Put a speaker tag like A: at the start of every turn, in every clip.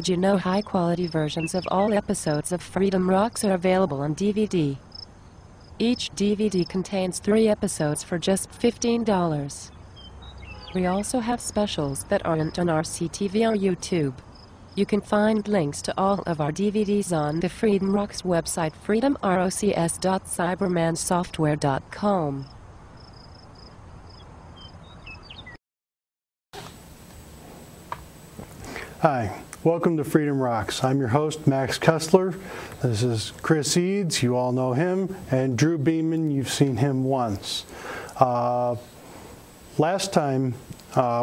A: Did you know high-quality versions of all episodes of Freedom Rocs are available on DVD? Each DVD contains 3 episodes for just $15. We also have specials that aren't on our CTV or YouTube. You can find links to all of our DVDs on the Freedom Rocs website, freedomrocs.cybermansoftware.com.
B: Hi, welcome to Freedom Rocs. I'm your host, Max Kessler. This is Chris Eads, you all know him, and Drew Beeman, you've seen him once. Last time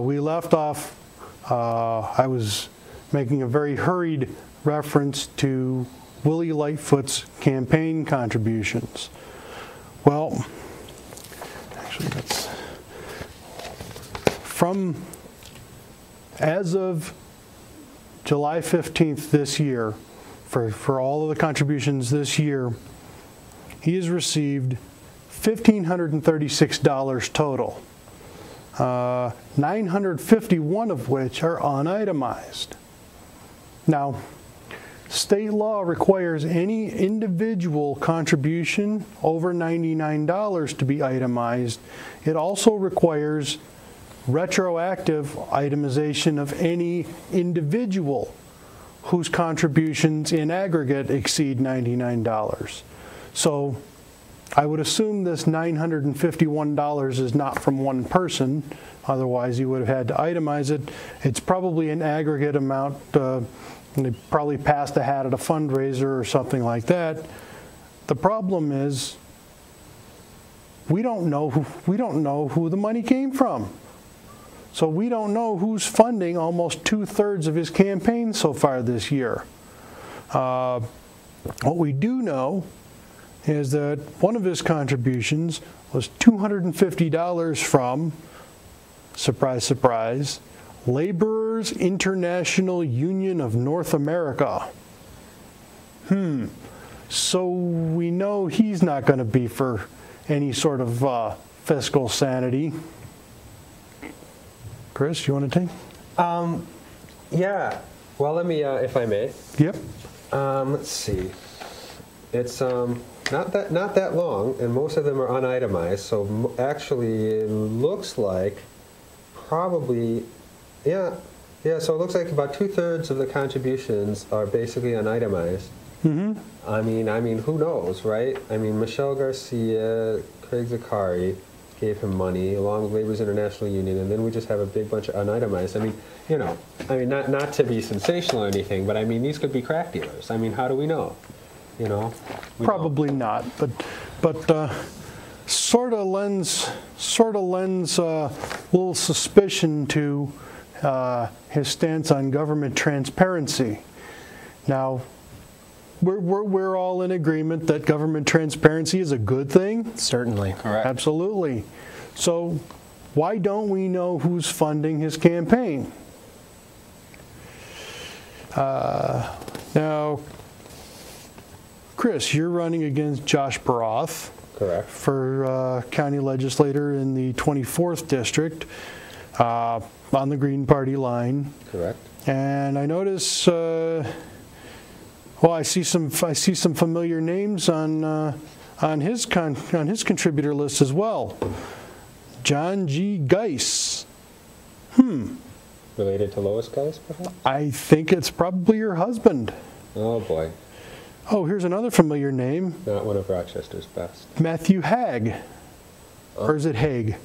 B: we left off, I was making a very hurried reference to Willie Lightfoot's campaign contributions. Well, actually that's as of July 15th this year, for all of the contributions this year, he has received $1,536 total, 951 of which are unitemized. Now, state law requires any individual contribution over $99 to be itemized. It also requires retroactive itemization of any individual whose contributions in aggregate exceed $99. So I would assume this $951 is not from one person, otherwise you would have had to itemize it. It's probably an aggregate amount. They probably passed a hat at a fundraiser or something like that. The problem is we don't know who the money came from. So we don't know who's funding almost 2/3 of his campaign so far this year. What we do know is that one of his contributions was $250 from, surprise, surprise, Laborers International Union of North America. So we know he's not going to be for any sort of fiscal sanity. Chris, you want to take?
C: Yeah. Well, let me, if I may.
B: Yep.
C: Let's see. It's not that long, and most of them are unitemized. So actually, it looks like probably, yeah. So it looks like about 2/3 of the contributions are basically unitemized.
B: Mm-hmm.
C: I mean, who knows, right? I mean, Michelle Garcia, Craig Zakari gave him money, along with Laborers International Union, and then we just have a big bunch of unitemized. I mean, you know, not to be sensational or anything, but I mean, these could be crack dealers. I mean, how do we know? You know,
B: probably not, but sort of lends a little suspicion to his stance on government transparency. Now, we're all in agreement that government transparency is a good thing.
D: Certainly.
C: Correct.
B: Absolutely. So why don't we know who's funding his campaign? Now, Chris, you're running against Josh Baroth.
C: Correct.
B: For County Legislator in the 24th District on the Green Party line.
C: Correct.
B: And I notice, well, I see some familiar names on his contributor list as well. John G. Geis.
C: Related to Lois Geis, perhaps?
B: I think it's probably your husband.
C: Oh boy.
B: Oh, here's another familiar name.
C: Not one of Rochester's best.
B: Matthew Haig. Or is it Haig?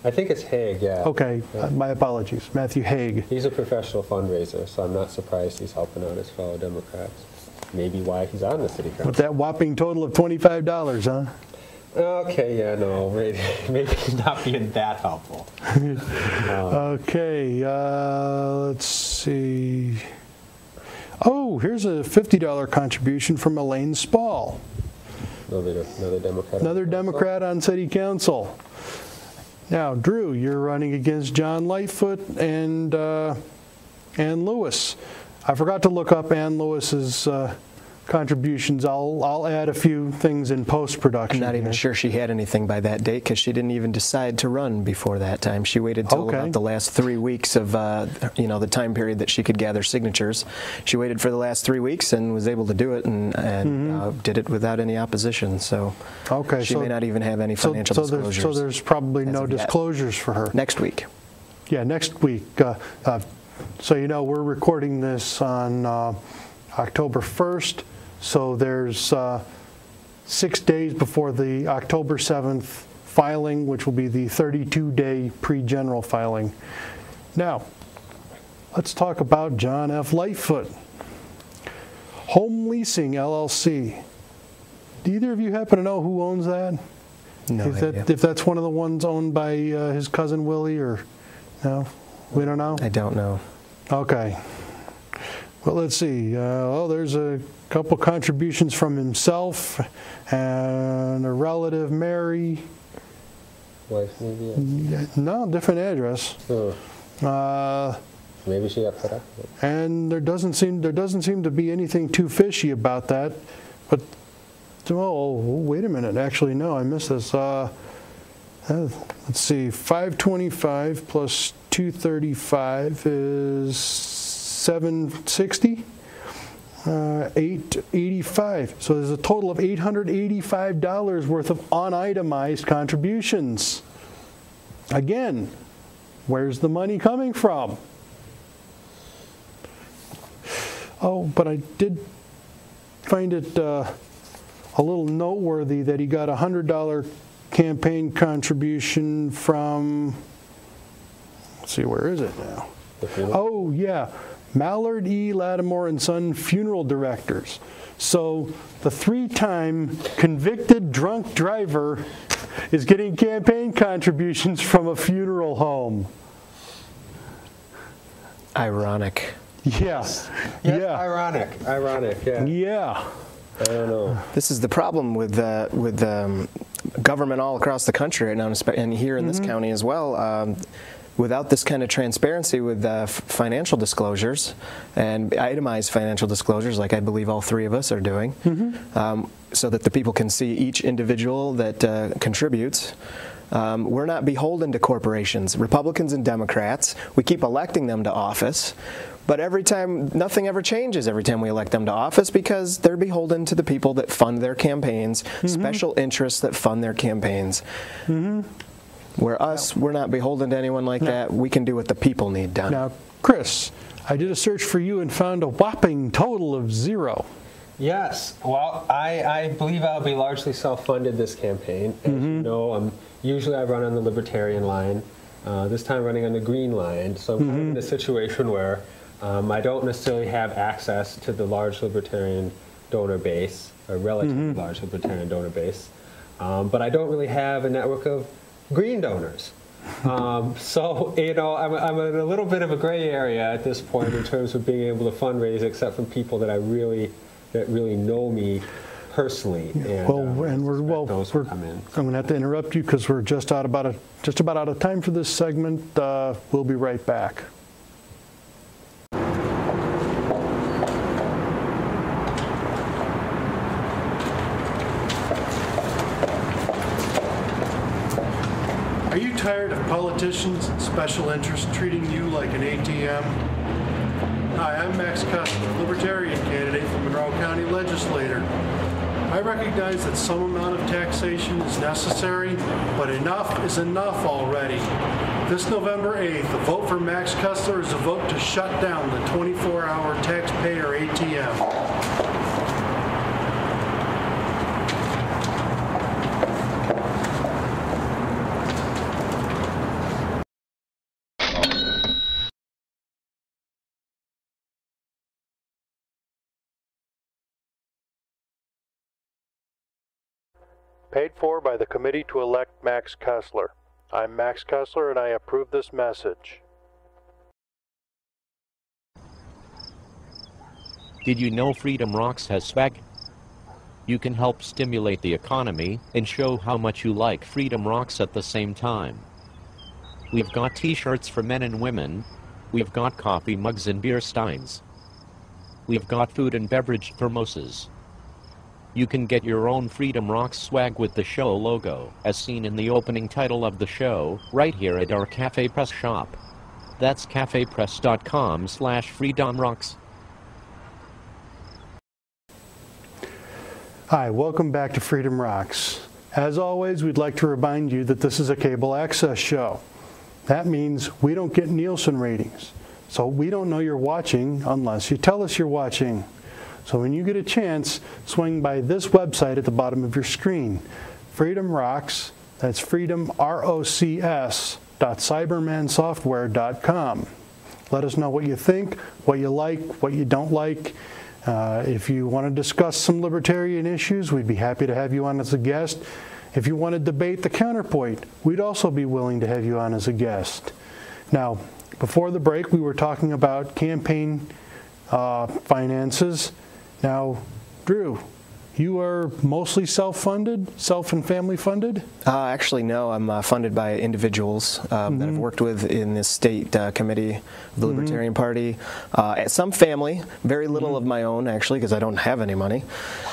C: I think it's Haig, yeah.
B: Okay, my apologies. Matthew Haig.
C: He's a professional fundraiser, so I'm not surprised he's helping out his fellow Democrats. Maybe why he's on the city council.
B: With that whopping total of $25, huh?
C: Okay, yeah, no, maybe he's not being that helpful.
B: Okay, let's see. Oh, here's a $50 contribution from Elaine Spall.
C: Another Democrat.
B: Another Democrat on city council. Now, Drew, you're running against John Lightfoot and Ann Lewis. I forgot to look up Ann Lewis's contributions. I'll add a few things in post-production.
D: I'm not even sure she had anything by that date because she didn't even decide to run before that time. She waited till about the last 3 weeks of the time period that she could gather signatures. She waited for the last 3 weeks and was able to do it, and did it without any opposition. So she may not even have any financial disclosures.
B: So there's probably no disclosures for her.
D: Next week.
B: Yeah, next week. So we're recording this on October 1st. So there's 6 days before the October 7th filing, which will be the 32-day pre-general filing. Now, let's talk about John F. Lightfoot. Home Leasing, LLC. Do either of you happen to know who owns that?
D: No idea.
B: If that's one of the ones owned by his cousin Willie, or no? We don't know?
D: I don't know.
B: Okay. Well, let's see. There's a couple contributions from himself and a relative, Mary.
C: Wife, maybe?
B: No, different address.
C: Maybe she got fed up.
B: And there doesn't seem to be anything too fishy about that. But wait a minute. Actually, no, I missed this. Let's see. 525 plus 235 is 760. 885. So there's a total of $885 worth of unitemized contributions. Again, where's the money coming from? Oh, but I did find it a little noteworthy that he got a $100 campaign contribution from, let's see, where is it now? Oh, yeah. Mallard E. Lattimore and Son Funeral Directors. So the 3-time convicted drunk driver is getting campaign contributions from a funeral home.
D: Ironic.
B: Yeah. Yeah.
C: Ironic, yeah.
B: Yeah.
C: I don't know.
D: This is the problem with government all across the country right now, and here in this county as well. Without this kind of transparency with financial disclosures and itemized financial disclosures, like I believe all three of us are doing, so that the people can see each individual that contributes. We're not beholden to corporations, Republicans and Democrats. We keep electing them to office, but every time, nothing ever changes every time we elect them to office because they're beholden to the people that fund their campaigns, special interests that fund their campaigns. Where we're not beholden to anyone like that. We can do what the people need done.
B: Now, Chris, I did a search for you and found a whopping total of 0.
C: Yes. Well, I believe I'll be largely self-funded this campaign. As you know, usually I run on the Libertarian line. This time running on the Green line. So I'm kind of in a situation where I don't necessarily have access to the large Libertarian donor base, or relatively large Libertarian donor base. But I don't really have a network of Green donors. So, I'm in a little bit of a gray area at this point in terms of being able to fundraise, except from people that really know me personally. And,
B: I'm going to have to interrupt you because we're just about out of time for this segment. We'll be right back. Are you tired of politicians and special interests treating you like an ATM? Hi, I'm Max Kessler, Libertarian candidate for Monroe County Legislator. I recognize that some amount of taxation is necessary, but enough is enough already. This November 8th, a vote for Max Kessler is a vote to shut down the 24-hour taxpayer ATM. Paid for by the Committee to Elect Max Kessler. I'm Max Kessler and I approve this message.
E: Did you know Freedom Roc has swag? You can help stimulate the economy and show how much you like Freedom Roc at the same time. We've got t-shirts for men and women. We've got coffee mugs and beer steins. We've got food and beverage thermoses. You can get your own Freedom Roc swag with the show logo, as seen in the opening title of the show, right here at our Cafe Press shop. That's cafepress.com/freedomrocs.
B: Hi, welcome back to Freedom Rocs. As always, we'd like to remind you that this is a cable access show. That means we don't get Nielsen ratings. So we don't know you're watching unless you tell us you're watching. So when you get a chance, swing by this website at the bottom of your screen. Freedom Rocs, that's Freedom ROCS.cybermansoftware.com. Let us know what you think, what you like, what you don't like. If you want to discuss some libertarian issues, we'd be happy to have you on as a guest. If you want to debate the counterpoint, we'd also be willing to have you on as a guest. Now, before the break, we were talking about campaign finances. Now, Drew, you are mostly self-funded, self and family funded?
D: Actually, no. I'm funded by individuals that I've worked with in this state committee of the Libertarian Party. Some family, very little of my own, actually, because I don't have any money.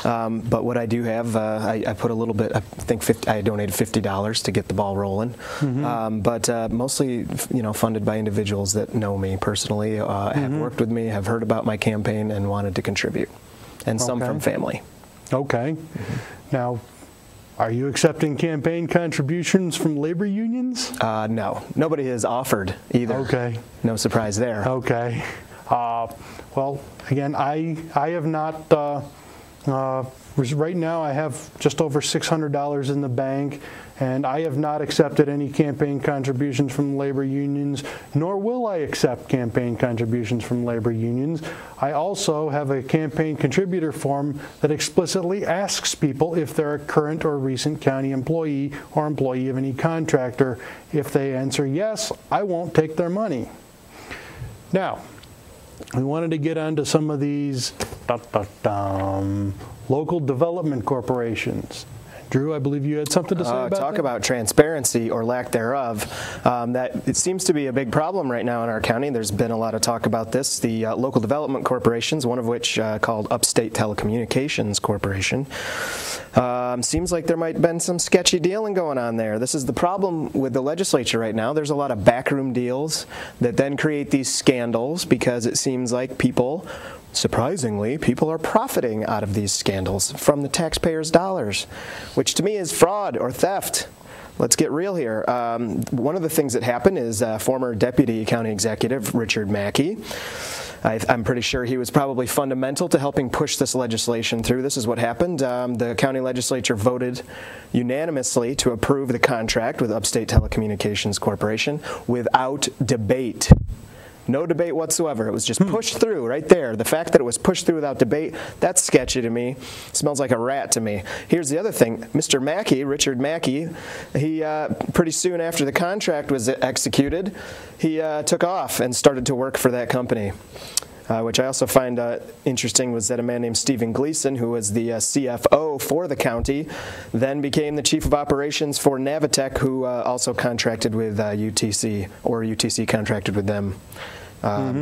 D: But what I do have, I put a little bit. I think I donated $50 to get the ball rolling. But mostly, funded by individuals that know me personally, have worked with me, have heard about my campaign, and wanted to contribute, and some from family.
B: Okay. Now, are you accepting campaign contributions from labor unions?
D: No. Nobody has offered either. Okay. No surprise there.
B: Okay. Well, again, I have not, right now I have just over $600 in the bank, and I have not accepted any campaign contributions from labor unions, nor will I accept campaign contributions from labor unions. I also have a campaign contributor form that explicitly asks people if they're a current or recent county employee or employee of any contractor. If they answer yes, I won't take their money. Now, we wanted to get onto some of these local development corporations. Drew, I believe you had something to say about
D: talk
B: that?
D: About transparency or lack thereof. That it seems to be a big problem right now in our county. There's been a lot of talk about this. The local development corporations, one of which called Upstate Telecommunications Corporation, seems like there might have been some sketchy dealing going on there. This is the problem with the legislature right now. There's a lot of backroom deals that then create these scandals because it seems like people, surprisingly, people are profiting out of these scandals from the taxpayers' dollars, which to me is fraud or theft. Let's get real here. One of the things that happened is former Deputy County Executive Richard Mackey. I'm pretty sure he was probably fundamental to helping push this legislation through. This is what happened. The county legislature voted unanimously to approve the contract with Upstate Telecommunications Corporation without debate. No debate whatsoever. It was just pushed through right there. The fact that it was pushed through without debate, that's sketchy to me. Smells like a rat to me. Here's the other thing. Mr. Mackey, Richard Mackey, he pretty soon after the contract was executed, he took off and started to work for that company. Which I also find interesting was that a man named Stephen Gleason, who was the CFO for the county, then became the chief of operations for Navitech, who also contracted with UTC, or UTC contracted with them.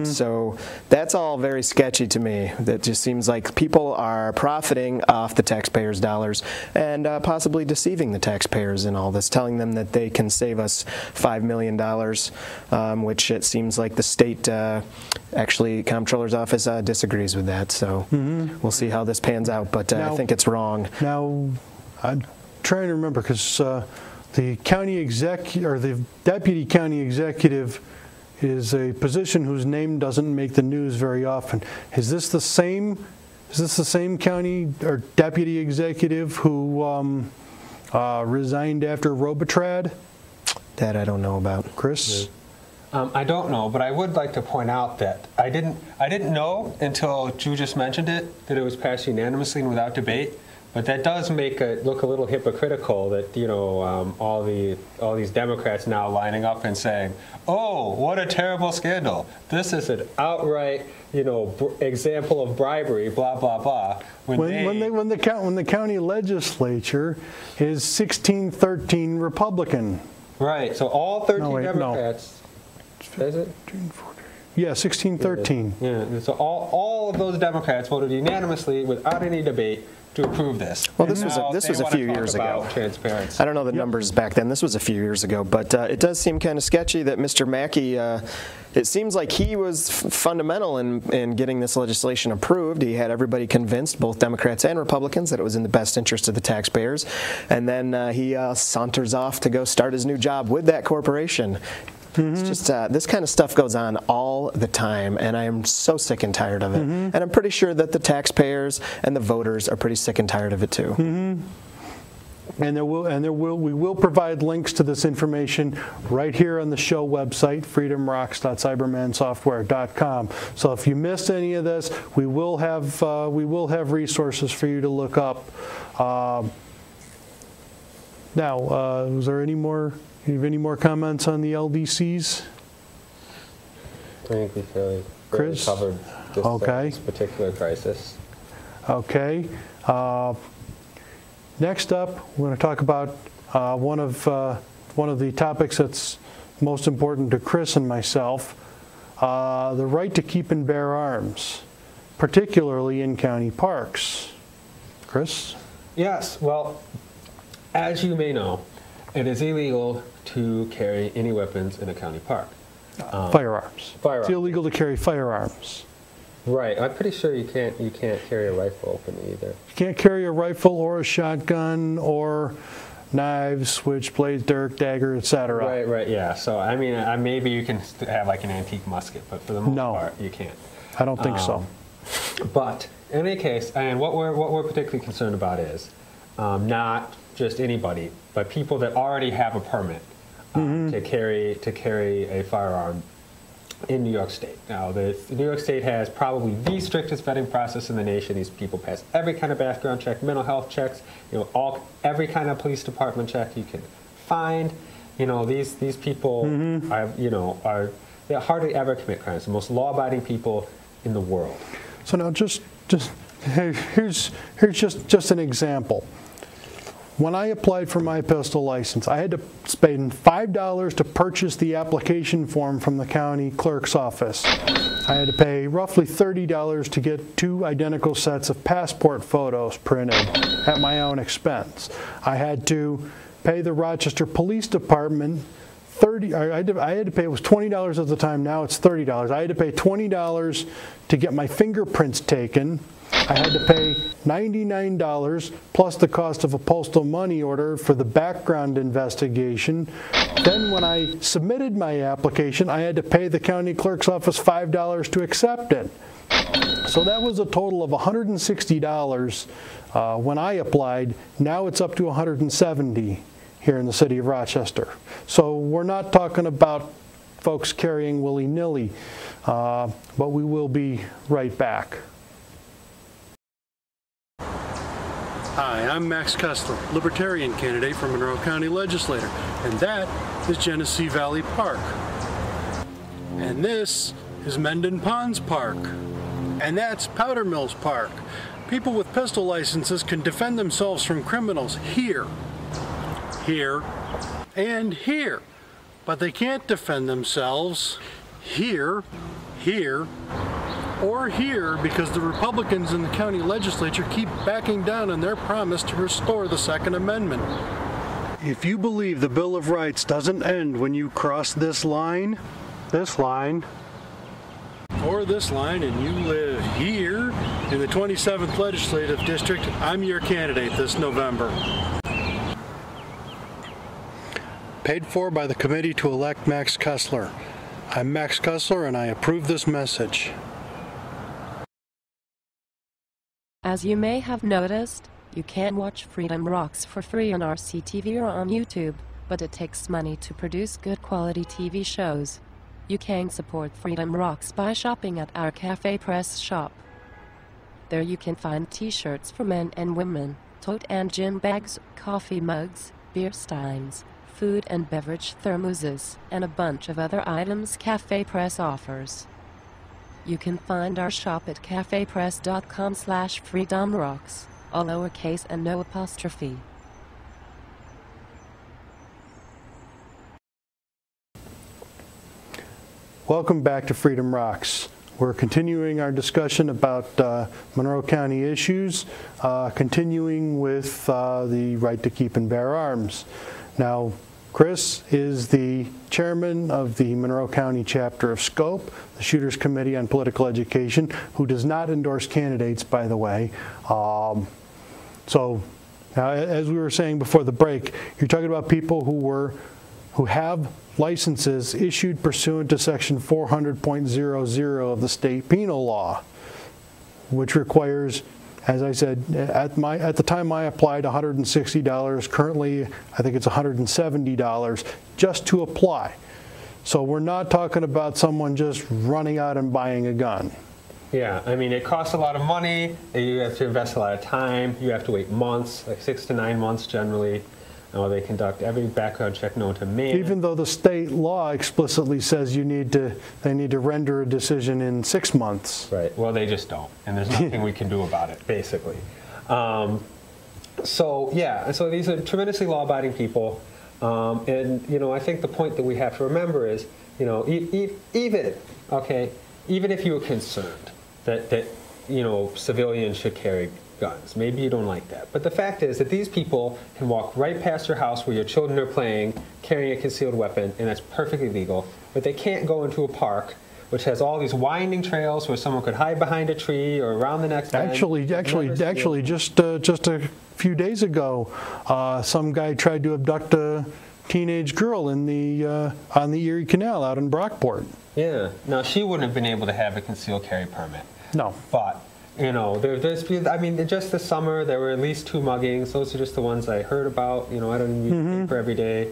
D: So that's all very sketchy to me. That just seems like people are profiting off the taxpayers' dollars and possibly deceiving the taxpayers in all this, telling them that they can save us $5 million, which it seems like the state, actually, Comptroller's Office disagrees with that. So we'll see how this pans out, but I think it's wrong.
B: Now, I'm trying to remember because the county executive or the deputy county executive is a position whose name doesn't make the news very often. Is this the same county or deputy executive who resigned after Robitrad?
D: That I don't know about.
B: Chris?
C: I don't know, but I would like to point out that I didn't know until Drew just mentioned it that it was passed unanimously and without debate. But that does make it look a little hypocritical that, all these Democrats now lining up and saying, "Oh, what a terrible scandal! This is an outright, example of bribery." Blah blah blah. When
B: the county legislature is 16-13 Republican.
C: Right. So all 13 Democrats.
B: No.
C: Is it?
B: Yeah, 1613.
C: Yeah, and so all of those Democrats voted unanimously without any debate to approve this.
D: Well, this was a few years ago.
C: Transparency.
D: I don't know the numbers back then. This was a few years ago, but it does seem kind of sketchy that Mr. Mackey. It seems like he was fundamental in getting this legislation approved. He had everybody convinced, both Democrats and Republicans, that it was in the best interest of the taxpayers. And then he saunters off to go start his new job with that corporation. It's just this kind of stuff goes on all the time, and I am so sick and tired of it. And I'm pretty sure that the taxpayers and the voters are pretty sick and tired of it too.
B: And we will provide links to this information right here on the show website, freedomrocs.cybermansoftware.com. So if you missed any of this, we will have resources for you to look up. Now, was there any more? Do you have any more comments on the LDCs?
C: I think we fairly
B: Chris?
C: covered this particular crisis.
B: Okay. Next up, we're going to talk about one of the topics that's most important to Chris and myself, the right to keep and bear arms, particularly in county parks. Chris? Yes.
C: Well, as you may know, it is illegal to carry any weapons in a county park.
B: Firearms. It's illegal to carry firearms.
C: Right. I'm pretty sure you can't carry a rifle openly either.
B: You can't carry a rifle or a shotgun or knives, switchblades, dirk, dagger, etc.
C: Right. Yeah. So I mean, maybe you can have like an antique musket, but for the most part, you can't.
B: I don't think so.
C: But in any case, and what we're particularly concerned about is not just anybody, but people that already have a permit to carry a firearm in New York State. Now, New York State has probably the strictest vetting process in the nation. These people pass every kind of background check, mental health checks, every kind of police department check you can find. These people they hardly ever commit crimes. The most law-abiding people in the world.
B: So now, here's just an example. When I applied for my pistol license, I had to spend $5 to purchase the application form from the county clerk's office. I had to pay roughly $30 to get 2 identical sets of passport photos printed at my own expense. I had to pay the Rochester Police Department I had to pay, it was $20 at the time, now it's $30. I had to pay $20 to get my fingerprints taken. I had to pay $99 plus the cost of a postal money order for the background investigation. Then when I submitted my application, I had to pay the county clerk's office $5 to accept it. So that was a total of $160 when I applied. Now it's up to $170 here in the city of Rochester. So we're not talking about folks carrying willy-nilly, but we will be right back. Hi, I'm Max Kessler, Libertarian candidate for Monroe County Legislator, and that is Genesee Valley Park. And this is Mendon Ponds Park. And that's Powder Mills Park. People with pistol licenses can defend themselves from criminals here, and here. But they can't defend themselves here, or here because the Republicans in the county legislature keep backing down on their promise to restore the Second Amendment. If you believe the Bill of Rights doesn't end when you cross this line, or this line, and you live here in the 27th Legislative District, I'm your candidate this November. Paid for by the committee to elect Max Kessler. I'm Max Kessler, and I approve this message.
A: As you may have noticed, you can watch Freedom Rocs for free on RCTV or on YouTube, but it takes money to produce good quality TV shows. You can support Freedom Rocs by shopping at our Cafe Press shop. There you can find t-shirts for men and women, tote and gym bags, coffee mugs, beer steins, food and beverage thermoses, and a bunch of other items Cafe Press offers. You can find our shop at cafepress.com/freedomrocs, all lowercase and no apostrophe.
B: Welcome back to Freedom Rocks. We're continuing our discussion about Monroe County issues, continuing with the right to keep and bear arms. Now, Chris is the chairman of the Monroe County chapter of SCOPE, the Shooters Committee on Political Education, who does not endorse candidates, by the way. So, as we were saying before the break, you're talking about people who have licenses issued pursuant to section 400.00 of the state penal law, which requires, as I said, at the time I applied, $160. Currently, I think it's $170 just to apply. So we're not talking about someone just running out and buying a gun.
C: Yeah, I mean, it costs a lot of money. You have to invest a lot of time. You have to wait months, like 6 to 9 months generally. They conduct every background check known to man. Even
B: though the state law explicitly says they need to render a decision in 6 months.
C: Right. Well, they just don't, and there's nothing we can do about it, basically. So these are tremendously law-abiding people, and I think the point that we have to remember is, even if you were concerned that civilians should carry guns. Maybe you don't like that. But the fact is that these people can walk right past your house where your children are playing, carrying a concealed weapon, and that's perfectly legal. But they can't go into a park which has all these winding trails where someone could hide behind a tree or around the next bend.
B: Actually, just a few days ago, some guy tried to abduct a teenage girl in on the Erie Canal out in Brockport.
C: Yeah. Now, she wouldn't have been able to have a concealed carry permit.
B: No.
C: But just this summer, there were at least 2 muggings. Those are just the ones I heard about. I don't read the paper every day.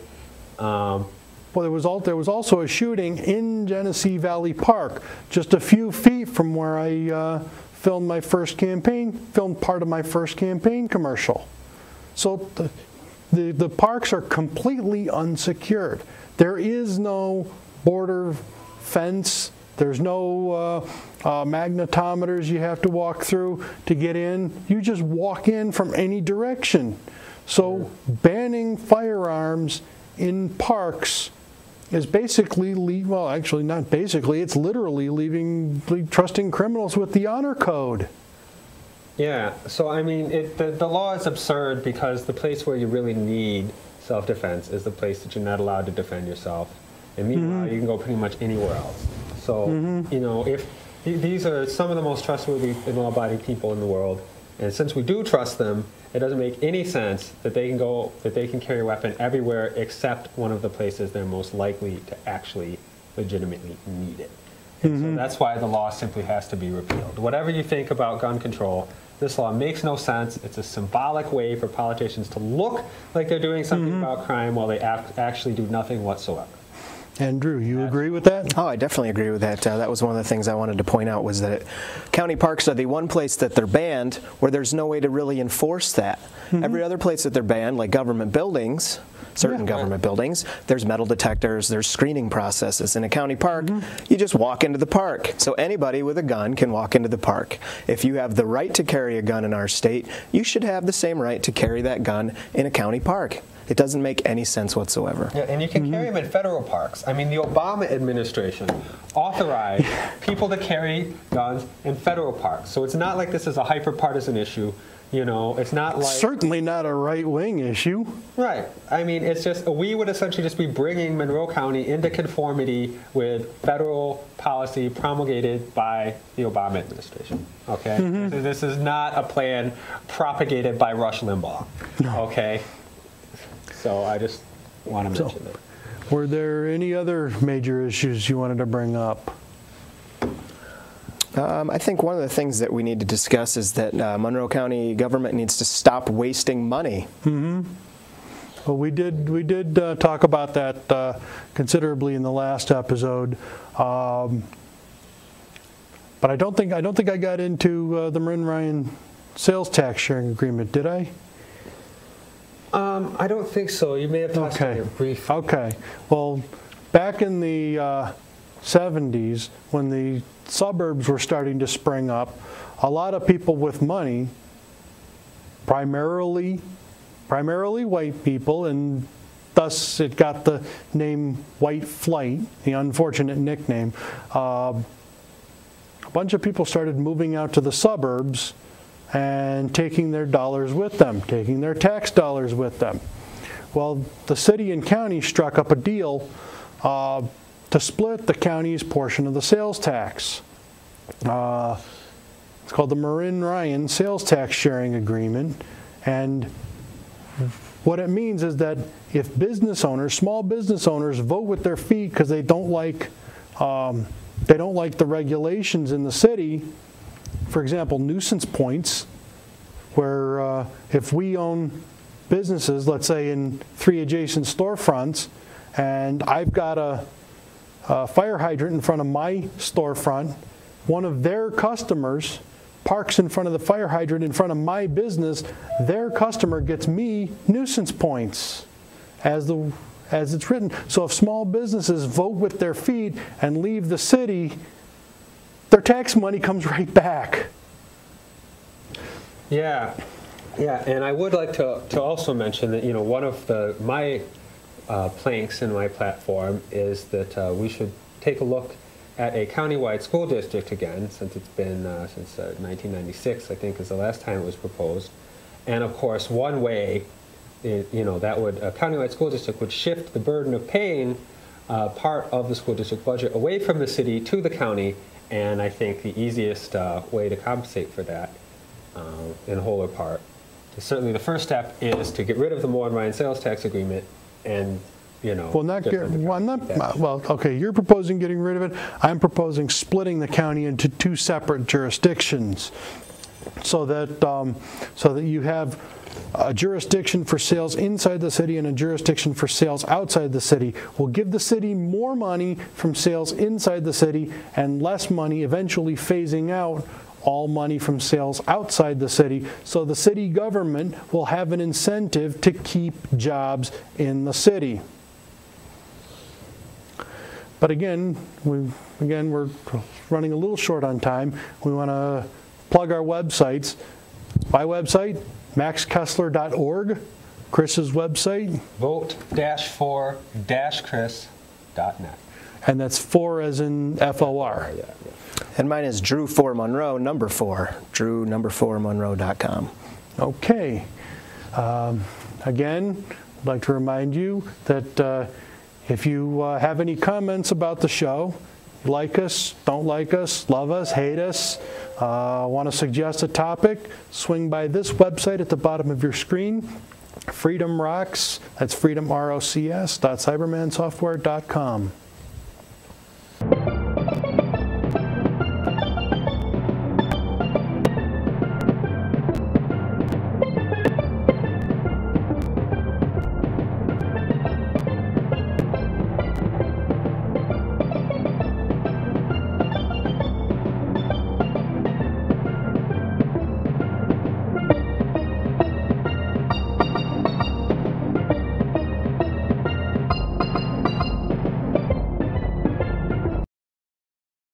C: Well,
B: there was also a shooting in Genesee Valley Park, just a few feet from where I filmed part of my first campaign commercial. So the parks are completely unsecured. There is no border fence. There's no magnetometers you have to walk through to get in. You just walk in from any direction. So banning firearms in parks is basically, well, actually not basically, it's literally trusting criminals with the honor code.
C: Yeah, so I mean, the law is absurd because the place where you really need self-defense is the place that you're not allowed to defend yourself. And meanwhile, you can go pretty much anywhere else. So, if these are some of the most trustworthy and law-abiding people in the world, and since we do trust them, it doesn't make any sense that they can carry a weapon everywhere except one of the places they're most likely to actually legitimately need it. And so that's why the law simply has to be repealed. Whatever you think about gun control, this law makes no sense. It's a symbolic way for politicians to look like they're doing something about crime while they actually do nothing whatsoever.
B: Andrew, you agree with that?
D: Oh, I definitely agree with that. That was one of the things I wanted to point out, was that county parks are the one place that they're banned where there's no way to really enforce that. Every other place that they're banned, like government buildings, certain government buildings, there's metal detectors, there's screening processes. In a county park, you just walk into the park. So anybody with a gun can walk into the park. If you have the right to carry a gun in our state, you should have the same right to carry that gun in a county park. It doesn't make any sense whatsoever.
C: Yeah, and you can carry them in federal parks. I mean, the Obama administration authorized people to carry guns in federal parks. So it's not like this is a hyper-partisan issue. It's not like...
B: Certainly not a right-wing issue.
C: Right. I mean, it's just, we would essentially just be bringing Monroe County into conformity with federal policy promulgated by the Obama administration. Okay? This is not a plan propagated by Rush Limbaugh.
B: No.
C: Okay? So I just want to mention that.
B: Were there any other major issues you wanted to bring up?
D: I think one of the things that we need to discuss is that Monroe County government needs to stop wasting money.
B: Well, we did talk about that considerably in the last episode, but I don't think I got into the Marin Ryan sales tax sharing agreement, did I?
C: I don't think so. You may have touched on it briefly.
B: Okay. Well, back in the 70s, when the suburbs were starting to spring up, a lot of people with money, primarily white people, and thus it got the name White Flight, the unfortunate nickname. A bunch of people started moving out to the suburbs and taking their dollars with them, taking their tax dollars with them. Well, the city and county struck up a deal to split the county's portion of the sales tax. It's called the Marin-Ryan Sales Tax Sharing Agreement, and what it means is that if business owners, small business owners, vote with their feet because they don't like the regulations in the city, for example, nuisance points, where if we own businesses, let's say in 3 adjacent storefronts, and I've got a fire hydrant in front of my storefront, one of their customers parks in front of the fire hydrant in front of my business, their customer gets me nuisance points as it's written. So if small businesses vote with their feet and leave the city, their tax money comes right back.
C: Yeah, and I would like to also mention that, one of my planks in my platform is that we should take a look at a countywide school district again, since it's been since 1996, I think, is the last time it was proposed. And of course, one way, that would a countywide school district would shift the burden of paying part of the school district budget away from the city to the county. And I think the easiest way to compensate for that, in whole or part, certainly the first step is to get rid of the Marin-Ryan sales tax agreement and.
B: Okay, you're proposing getting rid of it. I'm proposing splitting the county into 2 separate jurisdictions, so that you have a jurisdiction for sales inside the city and a jurisdiction for sales outside the city. Will give the city more money from sales inside the city and less money, eventually phasing out all money from sales outside the city, so the city government will have an incentive to keep jobs in the city. But again, we're running a little short on time. We want to plug our websites. My website, maxkessler.org. Chris's website,
C: vote-for-chris.net.
B: And that's 4 as in FOR.
C: Yeah.
D: And mine is Drew 4 Monroe, number 4, drew4monroe.com.
B: Okay. Again, I'd like to remind you that if you have any comments about the show, like us, don't like us, love us, hate us, want to suggest a topic, swing by this website at the bottom of your screen, Freedom Rocs, that's freedomrocs.cybermansoftware.com.